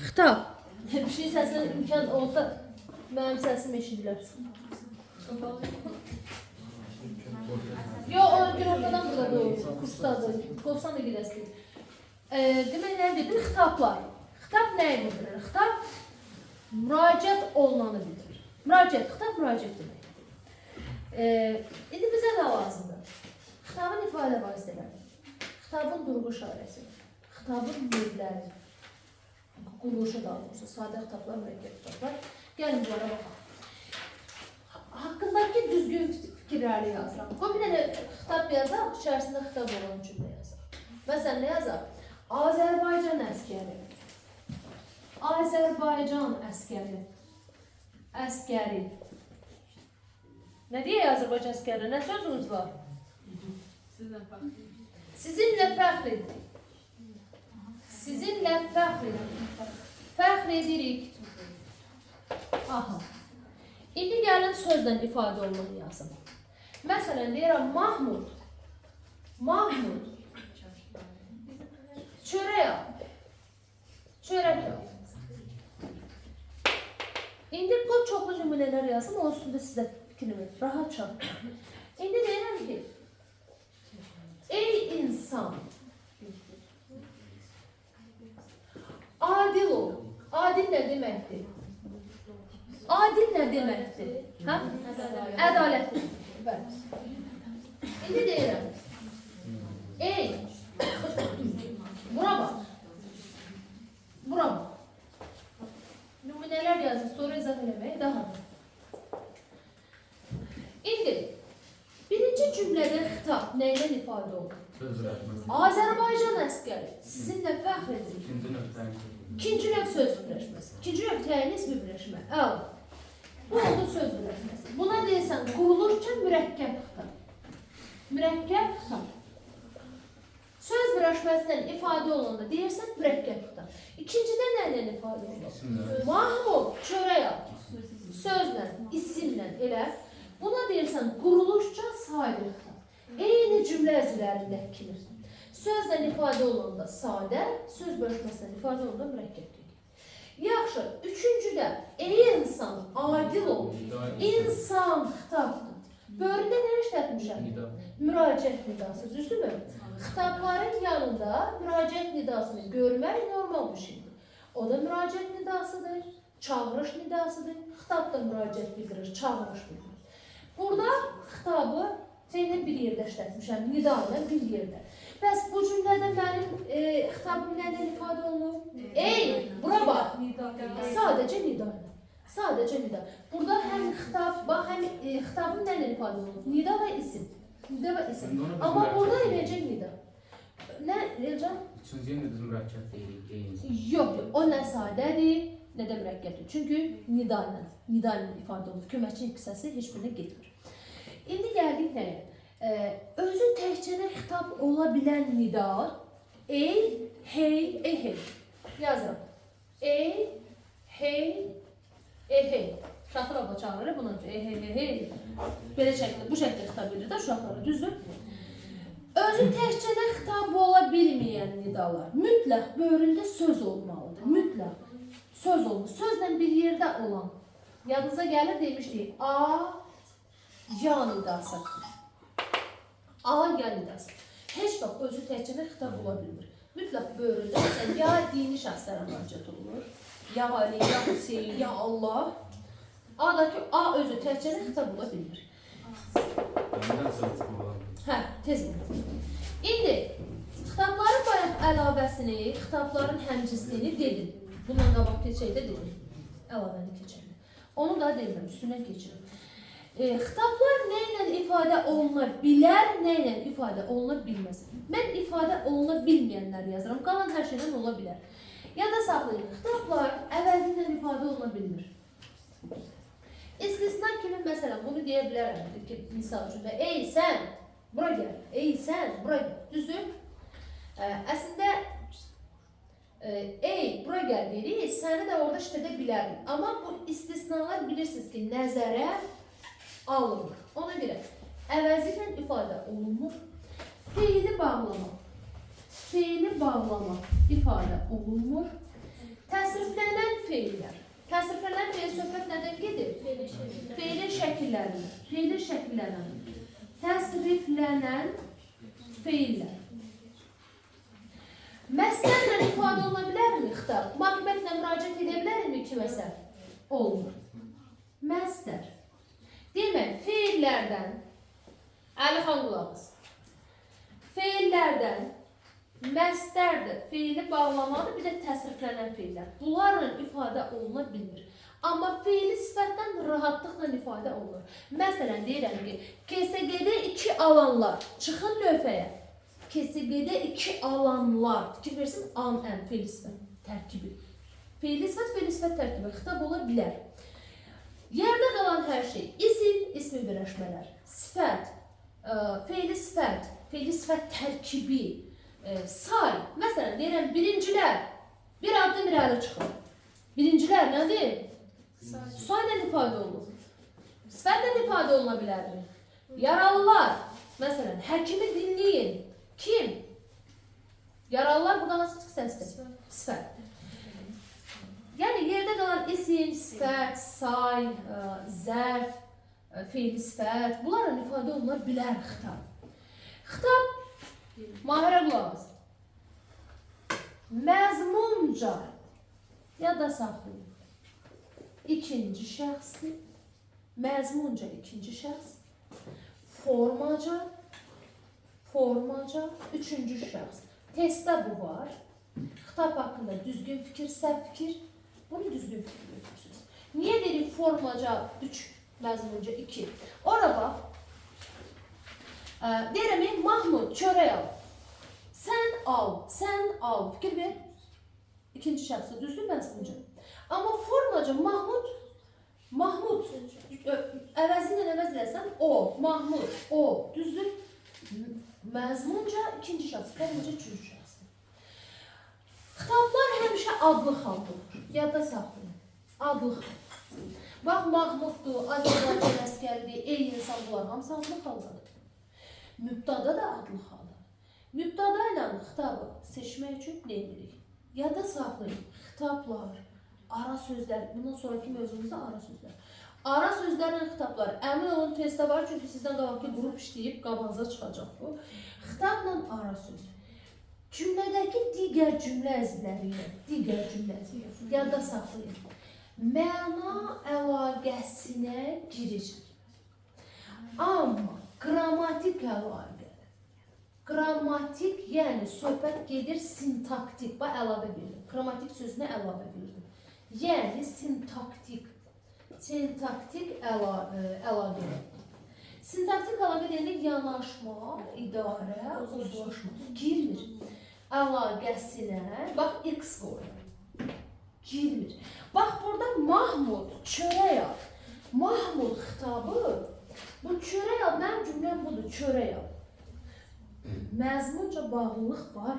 Xitab. Bir şey səsinə imkan olsa, mənim səsim eşidilər. Yo, o günortadan burada doğru, kursdadır, qovsan da gedəsidir. Demək, nə dedim? Xitablar. Xitab nəyi bildirir? Xitab müraciət olunanı bildirir. Müraciət, xitab müraciət deməkdir. İndi bizə nə lazımdır? Xitabın ifadə vasitələri, xitabın durğu işarəsi, xitabın növləri, quruluşu da olursa, sadə xitablar, mürəkkəb xitablar. Gəlin bunlara baxaq. Haqqındakı düzgün fikirləri yazıram. Qoy bir dənə xitab yazaq, içərisində xitab olan cümlə yazaq. Məsələn, nə yazaq? Azərbaycan əskəri. Azərbaycan əskəri. Əskəri. Nə deyək Azərbaycan əskəri? Nə sözünüz var? Sizinlə fəxr edirik. Sizinlə fəxr edirik. Fəxr edirik. Aha. İndi gəlin sözlə ifadə olunur yazım. Məsələn, deyirəm Mahmud. Mahmud. Çörək al. Çörək al. İndi bu çoxlu cümlələr yazım, o üstündə sizə fikrimi rahat çatdır. İndi deyirəm ki, ey insan, adil ol. Adil nə deməkdir? Adil nə deməkdir? Hə? Ədalətli. İndi deyirəm, ey, bura bax. Bura bax. Nümunələr yazın, sonra izah eləmək dahadır. İndi, birinci cümlədə xitab nə ilə ifadə olur? Azərbaycan əskəri, sizinlə fəxr edirik. İkinci növ söz birləşməsi. İkinci növ təyin ismi birləşmə. Əl. Bu oldu söz birləşməsi. Buna deyirsən, qurulurkən mürəkkəb xitab. Mürəkkəb xitab. Söz birləşməsindən ifadə olanda deyirsən, mürəkkəb xitab. İkincidə nə ilə ifadə olunur? Mahmud, çörək al. Sözlə, isimlə elə. Buna deyirsən, quruluşca sadə xitab. Eyni cümlə əzlərindəkidir. Sözlə ifadə olunanda sadə, söz birləşməsindən ifadə olunanda mürəkkəb. Yaxşı, üçüncüdə, ey insan, adil ol. İnsan xitabdır. Bölündə nə işlətmişəm? Müraciət nidası, düzdürmü? Xitabların yanında müraciət nidasını görmək normal bir şeydir. O da müraciət nidasıdır, çağırış nidasıdır. Xitab da müraciət bildirir, çağırış bildirir. Burada xitabı bir yerdə işlətmişəm, nida ilə bir yerdə. Bəs bu cümlədə mənim xitabım nədən ifadə olunur? Ey, bura bax, sadəcə nida ilə. Sadəcə nida. Burada həm xitab, bax, həm xitabım nədən ifadə olunur? Nida və isim. Nida və isim. Amma burada eləcə nida. Nə, Elcan? Üçüncüyə nə biz mürəkkəb deyirik? Yox, o nə sadədir, nə də mürəkkəbdir. Çünki nida ilə ifadə olunur. Köməkçi qısası heç birinə getmir. İndi gəldik nəyə? Özü təkcə xitab ola bilən nida, ey, hey, ehey. Yazıram. Ey, hey, ehey. Şaxır abla çağırır, bunun üçün ey, hey, hey. Belə şəkildə, bu şəkildə xitab edir də uşaqlara, düzdür? Özü təkcə xitab ola bilməyən nidalar mütləq bölündə söz olmalıdır. Mütləq söz olmalı. Sözlə bir yerdə olan. Yadınıza gəlir demişdik. A, ya nidası. A, ya nidası. Heç vaxt özü təkcə xitab ola bilmir. Mütləq bölündə ya dini şəxslərə müraciət olunur. Ya Ali, ya Hüseyin, ya Allah. A'dakı A özü təkcə xitab ola bilmir. Hə, tez mi? İndi, xitabların bayaq əlavəsini, xitabların həmcinsini dedim. Bundan qabaq keçəkdə dedim. Əlavəni keçəkdə. Onu da dedim, üstünə keçirim. Xitablar nə ilə ifadə oluna bilər, nə ilə ifadə oluna bilməz. Mən ifadə oluna bilməyənləri yazıram. Qalan hər şeydən ola bilər. Ya da saxlayın, xitablar əvəzindən ifadə oluna bilmir. İstisna kimi məsələn, bunu deyə bilərəm ki, misal üçün də, ey sən, bura gəl, ey sən, bura gəl, düzdür? Əslində, ey, bura gəl deyirik, səni də orada işlədə bilərik. Amma bu istisnalar bilirsiniz ki, nəzərə alınır. Ona görə, əvəzi ilə ifadə olunmur. Fiili bağlamaq. Fiili bağlamaq ifadə olunmur. Təsriflər feillər. Təsriflənən feil söhbət nədən gedir? Feilin şəkillərindən. Feilin şəkillərindən. Təsriflənən feillər. Məsəllə ifadə oluna bilərmi xitab? Magmətlə müraciət edə bilərmi kiməsə? Olmur. Məsəl. Demək, feillərdən, Əlixan qulağız, feillərdən məsdərdir, feili bağlamadır, bir də təsriflənən feillər. Bunlarla ifadə oluna bilmir. Amma feili sifətdən rahatlıqla ifadə olunur. Məsələn, deyirəm ki, KSG-də 2 alanlar, çıxın lövhəyə. KSG-də 2 alanlar, fikir versin, an-ən, feili sifət tərkibi. Feili sifət tərkibi, xitab ola bilər. Yerdə qalan hər şey, isim, ismi birləşmələr, sifət, feili sifət tərkibi, say. Məsələn, deyirəm, birincilər, bir addım irəli çıxır. Birincilər nədir? Sayla ifadə olunur. Sifətlə ifadə oluna bilərdir. Yaralılar, məsələn, həkimi dinləyin. Kim? Yaralılar burada hansı səsdir? Sifət. Yəni, yerdə qalan isim, sifət, say, zərf, feili sifət, bunlarla ifadə oluna bilər xitab. Xitab, Mahirə qulağız. Məzmunca, yada saxlayın. İkinci şəxsi, məzmunca ikinci şəxs, formaca, üçüncü şəxs. Testdə bu var. Xitab haqqında düzgün fikir, səhv fikir. Bunu düzgün fikir götürürsünüz. Niyə dedik formaca 3, məzmunca 2? Ora bax. Deyirəm, Mahmud, çörək al. Sən al. Fikir ver. İkinci şəxsi, düzdür məzmunca. Amma formaca Mahmud, əvəzindən əvəz eləsən, o, Mahmud, o, düzdür. Məzmunca ikinci şəxsi, formaca üçüncü şəxsi. Xitablar həmişə adlı haldır. Yadda saxlayın. Adlı xal. Bax, Mahmuddur, Azərbaycan əskəridir, ey insan, bunlar hamısı adlı xaldadır. Mübtada da adlı xaldır. Mübtada ilə xitabı seçmək üçün nə edirik? Yadda saxlayın. Xitablar, ara sözlər, bundan sonraki mövzumuzda ara sözlər. Ara sözlərlə xitablar, əmin olun testdə var, çünki sizdən qabaqki qrup işləyib, qabağınıza çıxacaq bu. Xitabla ara söz. Cümlədəki digər cümlə əzləri, yadda saxlayın. Məna əlaqəsinə girir. Amma qrammatik əlaqə. Qrammatik, yəni söhbət gedir sintaktik, bax əlavə verir. Qrammatik sözünə əlavə verir. Yəni sintaktik əlaqə. Sintaktik əlaqə deyəndə yanaşma, idarə, uzlaşma girmir. Əlaqəsinə, bax, X qoyur. Girmir. Bax, burada Mahmud, çörək al. Mahmud xitabı, bu çörək al, mənim cümləm budur, çörək al. Məzmunca bağlılıq var.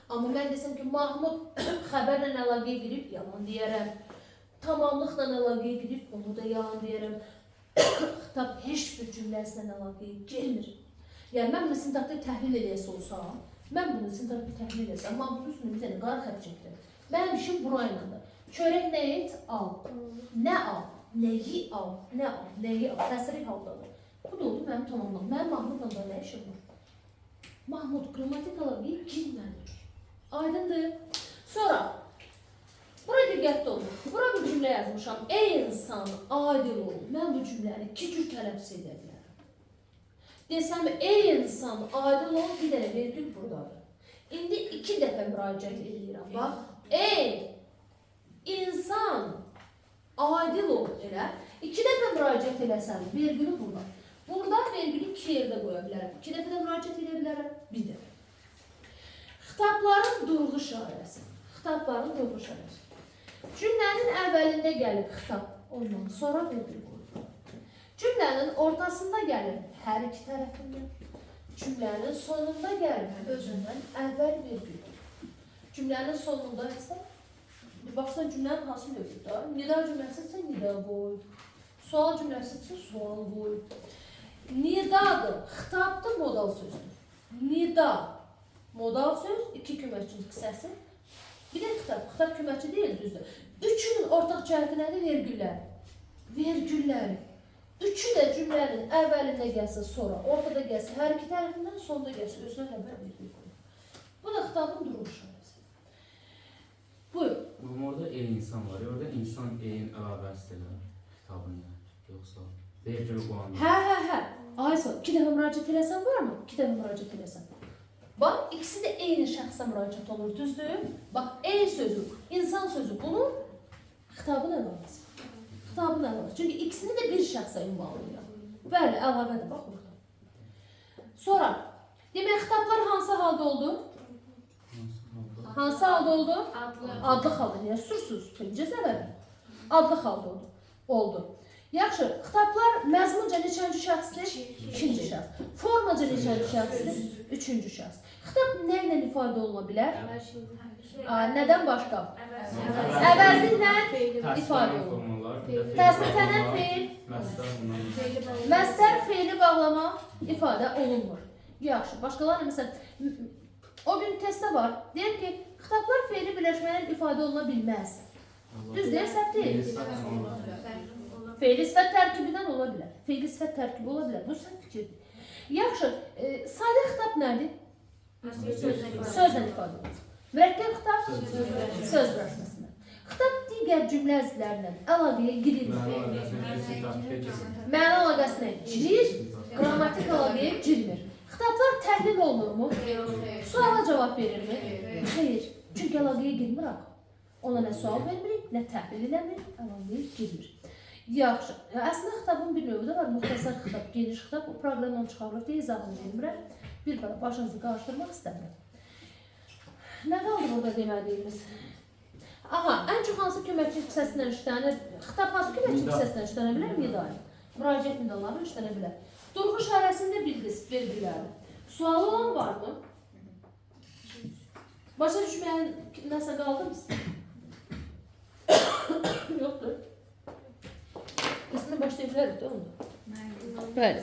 Amma mən desəm ki, Mahmud xəbərlə əlaqəyə girib, yalan deyərəm. Tamamlıqla əlaqəyə girib, onu da yalan deyərəm. Xitab heç bir cümləsindən əlaqəyə girmir. Yəni, mən bunu sintaktik təhlil eləyəsi olsam, mən bunu sintaktik təhlil eləyəsəm, amma bunun üstünə bir tane qara xət çəkdim. Mənim işim burayla. Çörək nə et? Al. Nə al? Nəyi al? Nə al? Nəyi al? Təsrif haldadır. Bu da oldu mənim tamamlam. Mənim Mahmudla da nə işim var? Mahmud qrammatik əlaqəyə girmədi. Aydındır. Sonra, bura diqqətli olun. Bura bir cümlə yazmışam. Ey insan, adil ol. Mən bu cümləni 2 cür tələffüz edə bilərəm. Desəm, ey insan, adil ol, bir dənə vergül buradadır. İndi 2 dəfə müraciət edirəm. Bax, ey insan, adil ol elə. 2 dəfə müraciət eləsən, vergülü burada. Burada vergülü 2 yerdə qoya bilərəm. 2 dəfə də müraciət edə bilərəm, 1 dəfə. Xitabların durğu şairəsi. Cümlənin əvvəlində gəlir xitab, ondan sonra vergül qoyulur. Cümlənin ortasında gəlir hər iki tərəfindən. Cümlənin sonunda gəlir özündən əvvəl vergül. Cümlənin sonunda isə, bir baxsan cümlənin hansı növüdür? Nida cümləsi isə nida qoy. Sual cümləsi isə sual qoy. Nidadır, xitabdır, modal sözdür. Nida, modal söz, 2 köməkçilik səsi. Bir də xitab köməkçi deyil, düzdür. Üçünün ortaq cəhəti nədir? Vergüllər. Vergüllər. Üçü də cümlənin əvvəlində gəlsə, sonra, ortada gəlsə, hər iki tərəfindən, sonda gəlsə, özünə xəbər vergül qoyur. Bu da xitabın duruluşu. Buyur. Orada insan var, orada insan əlavəsidir kitabın yoxsa vergül qoyulur. Hə. Aysa, 2 dəfə müraciət eləsən varmı? 2 dəfə müraciət eləsən. Bax, ikisi də eyni şəxsə müraciət olur, düzdür? Bax, sözü, insan sözü bunun xitabın əlavəsi. Xitabın əlavəsi. Çünki ikisini də bir şəxsə ünvanlayır. Bəli, əlavədir, bax burada. Sonra, demək, xitablar hansı halda oldu? Hansı halda oldu? Adlı halda. Niyə sursuz? Birinci səbəbi. Adlı halda oldu. Yaxşı, xitablar məzmunca neçənci şəxsdir? İkinci şəxs. Formaca neçənci şəxsdir? Üçüncü şəxs. Xitab nə ilə ifadə oluna bilər? Nədən başqa? Əvəzliklə ifadə olunur. Təsriflənən feil, məstər feili bağlama ifadə olunmur. Yaxşı, başqalarına məsələn, o gün testdə var, deyir ki, xitablar feili birləşməyən ifadə oluna bilməz. Düz deyir, səhv deyil. Feili sifət tərkibindən ola bilər. Feili sifət tərkibi ola bilər. Bu səhv fikirdir. Yaxşı, sadə xitab nədir? Sözlə ifadə olunur. Mürəkkəb xitab söz birləşməsindən. Xitab digər cümlə əzlərlə əlaqəyə girilmir. Məna əlaqəsinə girir, qrammatik əlaqəyə girmir. Xitablar təhlil olunurmu? Suala cavab verirmi? Xeyr. Çünki əlaqəyə girmir axı. Ona nə sual vermirik, nə təhlil eləmir, əlaqəyə girmir. Yaxşı. Əslində xitabın bir növü də var. Müxtəsər xitab, geniş xitab. O proqramdan çıxarılır deyə izahını vermirəm. Bir qədər başınızı qarışdırmaq istəmirəm. Nə qaldı burada demədiyimiz? Aha, ən çox hansı köməkçi hissəsindən işlənir? Xitab hansı köməkçi hissəsindən işlənə bilər? Nidai. Müraciət nidaları işlənə bilər. Durğu işarəsində vergiləri. Sualı olan varmı? Başa düşməyən nəsə qaldı mı? Yoxdur. İsmini başlayabiliriz de onda. Bəli.